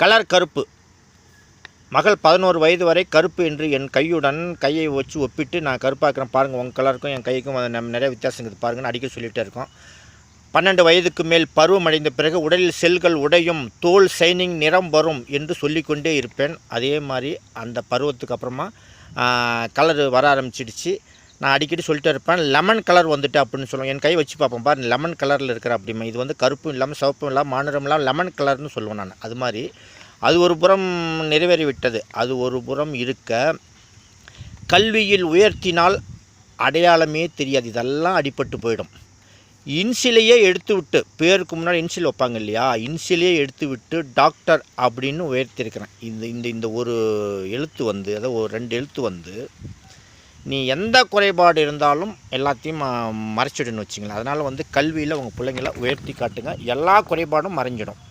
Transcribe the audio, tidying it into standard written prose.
Colour கருப்பு. மகள் 11 வயது வரை கருப்பு என்று என் கையை வச்சு ஒப்பிட்டு நான் கருப்பாக்குறேன் பாருங்கள், உங்கள் கலருக்கும் என் கைக்கும் நிறைய வித்தியாசம் இருக்குது பாருங்கன்னு அடிக்கடி சொல்லிகிட்டே இருக்கோம். 12 வயதுக்கு மேல் பருவம் அடைந்த பிறகு உடலில் செல்கள் உடையும், தோல் ஷைனிங், நிறம் வரும் என்று சொல்லிக்கொண்டே இருப்பேன். அதே மாதிரி அந்த பருவத்துக்கு அப்புறமா கலர் வர ஆரம்பிச்சிடுச்சு. நான் அடிக்கடி சொல்லிட்டே இருப்பேன், லெமன் கலர் வந்துட்டு அப்படின்னு சொல்லுவேன். என் கை வச்சு பார்ப்பேன் பாரு, லெமன் கலரில் இருக்கிற அப்படிமா. இது வந்து கருப்பும் இல்லாமல் சிவப்பும் இல்லாமல் மாநிறம் இல்லாமல் லெமன் கலர்னு சொல்லுவேன் நான். அது மாதிரி அது ஒரு புறம் நிறைவேறிவிட்டது. அது ஒரு புறம் இருக்க, கல்வியில் உயர்த்தினால் அடையாளமே தெரியாது, இதெல்லாம் அடிபட்டு போயிடும். இன்சிலையே எடுத்து விட்டு, பேருக்கு முன்னாடி இன்சில் வைப்பாங்க இல்லையா, இன்சிலையே எடுத்து விட்டு டாக்டர் அப்படின்னு உயர்த்தியிருக்கிறேன். இந்த ஒரு எழுத்து வந்து, அதாவது ஒரு 2 எழுத்து வந்து நீ எந்த குறைபாடு இருந்தாலும் எல்லாத்தையும் மறைச்சிடுன்னு வச்சிங்களேன். அதனால் வந்து கல்வியில் உங்கள் பிள்ளைங்களை உயர்த்தி காட்டுங்க, எல்லா குறைபாடும் மறைஞ்சிடும்.